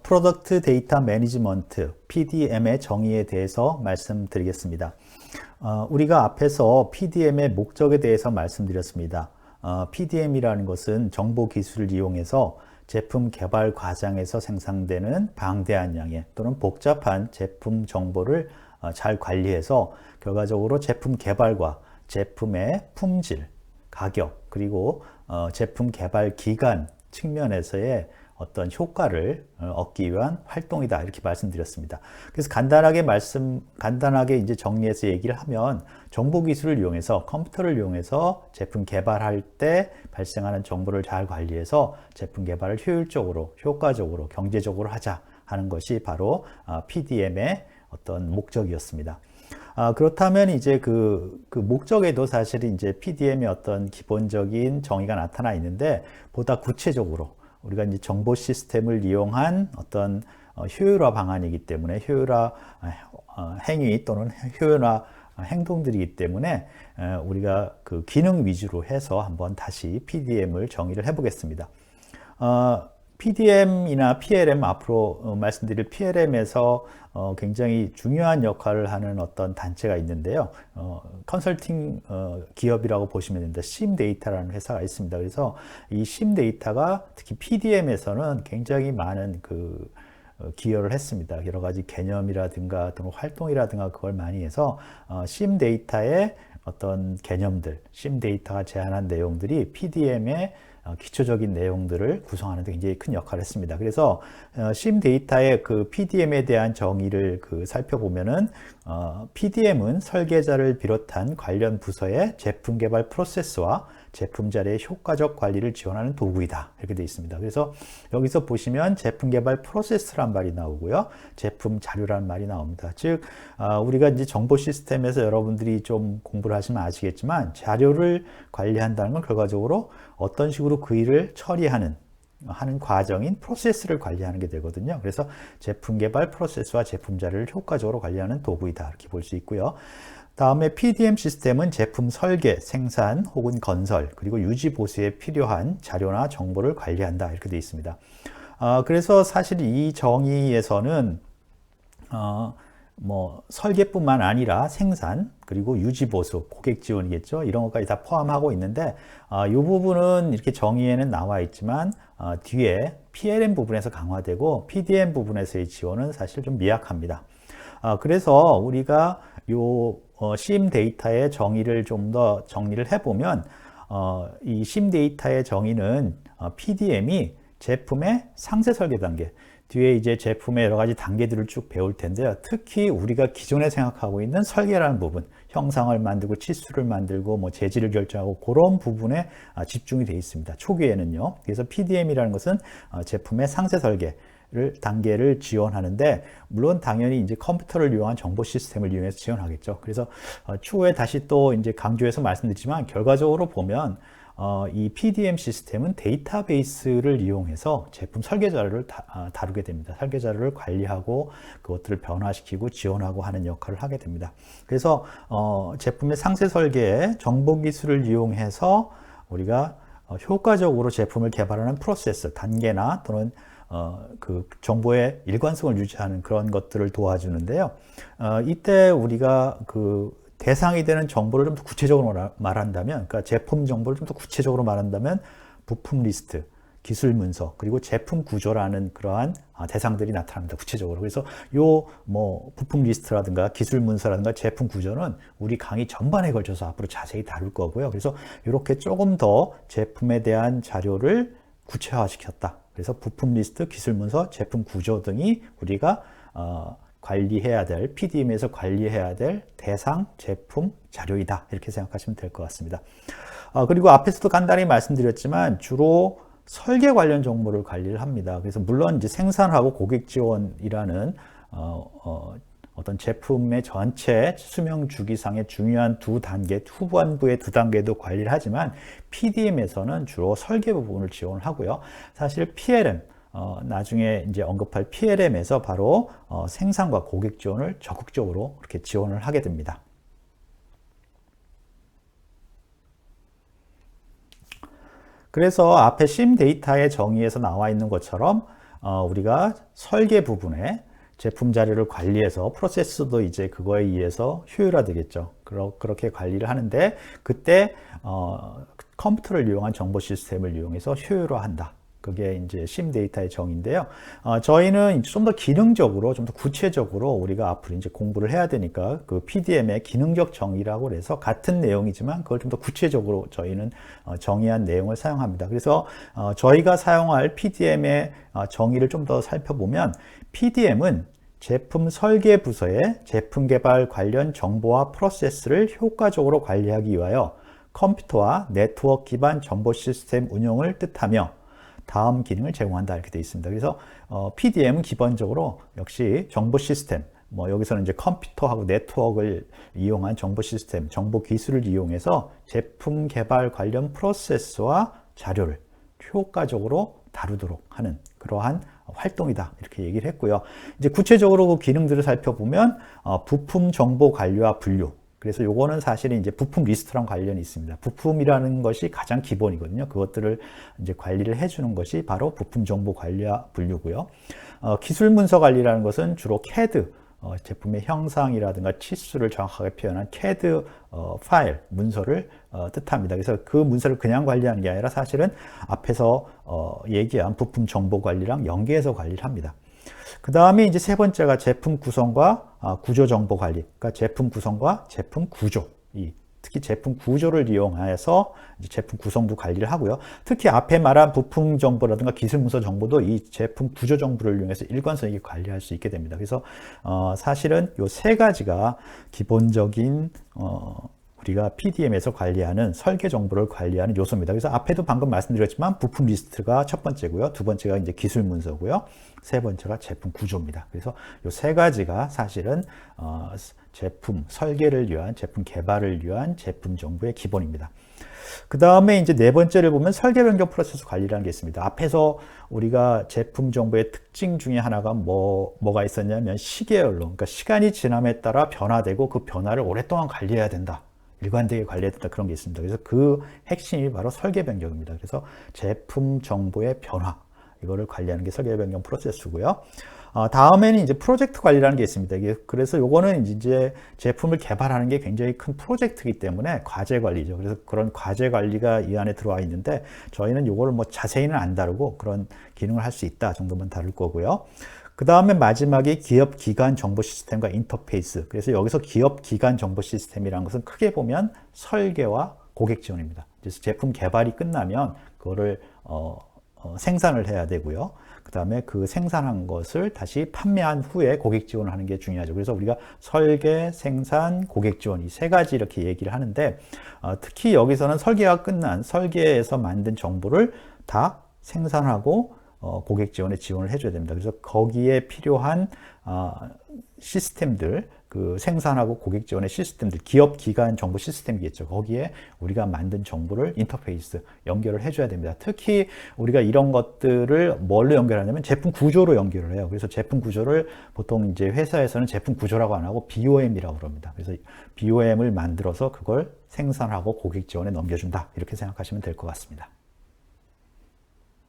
프로덕트 데이터 매니지먼트 PDM의 정의에 대해서 말씀드리겠습니다. 우리가 앞에서 PDM의 목적에 대해서 말씀드렸습니다. PDM이라는 것은 정보 기술을 이용해서 제품 개발 과정에서 생산되는 방대한 양의 또는 복잡한 제품 정보를 잘 관리해서 결과적으로 제품 개발과 제품의 품질, 가격, 그리고 제품 개발 기간 측면에서의 어떤 효과를 얻기 위한 활동이다 이렇게 말씀드렸습니다. 그래서 간단하게 이제 정리해서 얘기를 하면 정보 기술을 이용해서 컴퓨터를 이용해서 제품 개발할 때 발생하는 정보를 잘 관리해서 제품 개발을 효율적으로, 효과적으로, 경제적으로 하자 하는 것이 바로 PDM의 어떤 목적이었습니다. 그렇다면 이제 그 목적에도 사실 이제 PDM의 어떤 기본적인 정의가 나타나 있는데 보다 구체적으로 우리가 이제 정보 시스템을 이용한 어떤 효율화 방안이기 때문에 효율화 행위 또는 효율화 행동들이기 때문에 우리가 그 기능 위주로 해서 한번 다시 PDM을 정의를 해보겠습니다. PDM이나 PLM 앞으로 말씀드릴 PLM에서 굉장히 중요한 역할을 하는 어떤 단체가 있는데요. 컨설팅 기업이라고 보시면 됩니다. 심데이터라는 회사가 있습니다. 그래서 이 심데이터가 특히 PDM에서는 굉장히 많은 기여를 했습니다. 여러 가지 개념이라든가 또는 활동이라든가 그걸 많이 해서 심데이터의 어떤 개념들, 심데이터가 제안한 내용들이 PDM의 기초적인 내용들을 구성하는 데 굉장히 큰 역할을 했습니다. 그래서 심데이터의 그 PDM에 대한 정의를 살펴보면은 PDM은 설계자를 비롯한 관련 부서의 제품 개발 프로세스와 제품 자리의 효과적 관리를 지원하는 도구이다 이렇게 되어 있습니다. 그래서 여기서 보시면 제품 개발 프로세스란 말이 나오고요, 제품 자료란 말이 나옵니다. 즉 우리가 이제 정보 시스템에서 여러분들이 좀 공부를 하시면 아시겠지만 자료를 관리한다는 건 결과적으로 어떤 식으로 그 일을 처리하는 과정인 프로세스를 관리하는 게 되거든요. 그래서 제품 개발 프로세스와 제품 자료를 효과적으로 관리하는 도구이다 이렇게 볼 수 있고요. 다음에 PDM 시스템은 제품 설계, 생산 혹은 건설 그리고 유지 보수에 필요한 자료나 정보를 관리한다 이렇게 되어 있습니다. 그래서 사실 이 정의에서는 설계뿐만 아니라 생산 그리고 유지 보수, 고객 지원이겠죠. 이런 것까지 다 포함하고 있는데 이 부분은 이렇게 정의에는 나와 있지만 뒤에 PLM 부분에서 강화되고 PDM 부분에서의 지원은 사실 좀 미약합니다. 그래서 우리가 심 데이터의 정의를 좀 더 정리를 해보면 이 심 데이터의 정의는 PDM이 제품의 상세 설계 단계, 뒤에 이제 제품의 여러 가지 단계들을 쭉 배울 텐데요. 특히 우리가 기존에 생각하고 있는 설계라는 부분, 형상을 만들고 치수를 만들고 재질을 결정하고 그런 부분에 집중이 되어 있습니다. 초기에는요. 그래서 PDM이라는 것은 제품의 상세 설계 단계를 지원하는데, 물론 당연히 이제 컴퓨터를 이용한 정보 시스템을 이용해서 지원하겠죠. 그래서 추후에 다시 또 이제 강조해서 말씀드리지만 결과적으로 보면 이 PDM 시스템은 데이터베이스를 이용해서 제품 설계 자료를 다루게 됩니다. 설계 자료를 관리하고 그것들을 변화시키고 지원하고 하는 역할을 하게 됩니다. 그래서 제품의 상세 설계에 정보 기술을 이용해서 우리가 효과적으로 제품을 개발하는 프로세스, 단계나 또는 그 정보의 일관성을 유지하는 그런 것들을 도와주는데요. 이때 우리가 대상이 되는 정보를 좀 더 구체적으로 말한다면, 그러니까 제품 정보를 좀 더 구체적으로 말한다면 부품 리스트, 기술 문서, 그리고 제품 구조라는 그러한 대상들이 나타납니다. 구체적으로. 그래서 부품 리스트라든가 기술 문서라든가 제품 구조는 우리 강의 전반에 걸쳐서 앞으로 자세히 다룰 거고요. 그래서 이렇게 조금 더 제품에 대한 자료를 구체화시켰다. 그래서 부품 리스트, 기술 문서, 제품 구조 등이 우리가 관리해야 될, PDM에서 관리해야 될 대상, 제품, 자료이다. 이렇게 생각하시면 될 것 같습니다. 그리고 앞에서도 간단히 말씀드렸지만 주로 설계 관련 정보를 관리를 합니다. 그래서 물론 이제 생산하고 고객 지원이라는 어떤 제품의 전체 수명 주기상의 중요한 두 단계, 후반부의 두 단계도 관리를 하지만 PDM에서는 주로 설계 부분을 지원을 하고요. 사실 PLM, 나중에 이제 언급할 PLM에서 바로 생산과 고객 지원을 적극적으로 이렇게 지원을 하게 됩니다. 그래서 앞에 심 데이터의 정의에서 나와 있는 것처럼 우리가 설계 부분에 제품 자료를 관리해서 프로세스도 이제 그거에 의해서 효율화되겠죠. 그렇게 관리를 하는데 그때 컴퓨터를 이용한 정보 시스템을 이용해서 효율화한다. 그게 이제 심 데이터의 정의인데요. 저희는 좀 더 기능적으로, 좀 더 구체적으로 우리가 앞으로 이제 공부를 해야 되니까 그 PDM의 기능적 정의라고 해서 같은 내용이지만 그걸 좀 더 구체적으로 저희는 정의한 내용을 사용합니다. 그래서 저희가 사용할 PDM의 정의를 좀 더 살펴보면 PDM은 제품 설계 부서의 제품 개발 관련 정보와 프로세스를 효과적으로 관리하기 위하여 컴퓨터와 네트워크 기반 정보 시스템 운영을 뜻하며 다음 기능을 제공한다 이렇게 되어 있습니다. 그래서 PDM은 기본적으로 역시 정보 시스템, 여기서는 이제 컴퓨터하고 네트워크를 이용한 정보 시스템, 정보 기술을 이용해서 제품 개발 관련 프로세스와 자료를 효과적으로 다루도록 하는 그러한 활동이다 이렇게 얘기를 했고요. 이제 구체적으로 그 기능들을 살펴보면 부품 정보 관리와 분류. 그래서 요거는 사실은 이제 부품 리스트랑 관련이 있습니다. 부품이라는 것이 가장 기본이거든요. 그것들을 이제 관리를 해주는 것이 바로 부품 정보 관리와 분류고요. 기술 문서 관리라는 것은 주로 CAD, 제품의 형상이라든가 치수를 정확하게 표현한 CAD 파일, 문서를 뜻합니다. 그래서 그 문서를 그냥 관리하는 게 아니라 사실은 앞에서 얘기한 부품 정보 관리랑 연계해서 관리를 합니다. 그 다음에 이제 세 번째가 제품 구성과 구조 정보 관리. 그러니까 제품 구성과 제품 구조. 특히 제품 구조를 이용해서 이제 제품 구성도 관리를 하고요. 특히 앞에 말한 부품 정보라든가 기술 문서 정보도 이 제품 구조 정보를 이용해서 일관성 있게 관리할 수 있게 됩니다. 그래서 사실은 이 세 가지가 기본적인 우리가 PDM에서 관리하는 설계 정보를 관리하는 요소입니다. 그래서 앞에도 방금 말씀드렸지만 부품 리스트가 첫 번째고요. 두 번째가 이제 기술 문서고요. 세 번째가 제품 구조입니다. 그래서 이 세 가지가 사실은 제품 설계를 위한, 제품 개발을 위한 제품 정보의 기본입니다. 그 다음에 이제 네 번째를 보면 설계 변경 프로세스 관리라는 게 있습니다. 앞에서 우리가 제품 정보의 특징 중에 하나가 뭐가 있었냐면 시계열로, 그러니까 시간이 지남에 따라 변화되고 그 변화를 오랫동안 관리해야 된다. 일관되게 관리해야 된다. 그런 게 있습니다. 그래서 그 핵심이 바로 설계 변경입니다. 그래서 제품 정보의 변화, 이거를 관리하는 게 설계 변경 프로세스고요. 다음에는 이제 프로젝트 관리라는 게 있습니다. 그래서 요거는 이제 제품을 개발하는 게 굉장히 큰 프로젝트이기 때문에 과제 관리죠. 그래서 그런 과제 관리가 이 안에 들어와 있는데 저희는 요거를 자세히는 안 다루고 그런 기능을 할 수 있다 정도만 다룰 거고요. 그 다음에 마지막에 기업 기관 정보 시스템과 인터페이스. 그래서 여기서 기업 기관 정보 시스템이라는 것은 크게 보면 설계와 고객 지원입니다. 그래서 제품 개발이 끝나면 그거를 생산을 해야 되고요. 그 다음에 그 생산한 것을 다시 판매한 후에 고객 지원을 하는 게 중요하죠. 그래서 우리가 설계, 생산, 고객 지원 이 세 가지 이렇게 얘기를 하는데 특히 여기서는 설계가 끝난 설계에서 만든 정보를 다 생산하고 고객 지원에 지원을 해줘야 됩니다. 그래서 거기에 필요한 시스템들, 그 생산하고 고객 지원의 시스템들, 기업 기관 정보 시스템이겠죠. 거기에 우리가 만든 정보를 인터페이스 연결을 해줘야 됩니다. 특히 우리가 이런 것들을 뭘로 연결하냐면 제품 구조로 연결을 해요. 그래서 제품 구조를 보통 이제 회사에서는 제품 구조라고 안 하고 BOM이라고 그럽니다. 그래서 BOM을 만들어서 그걸 생산하고 고객 지원에 넘겨준다. 이렇게 생각하시면 될 것 같습니다.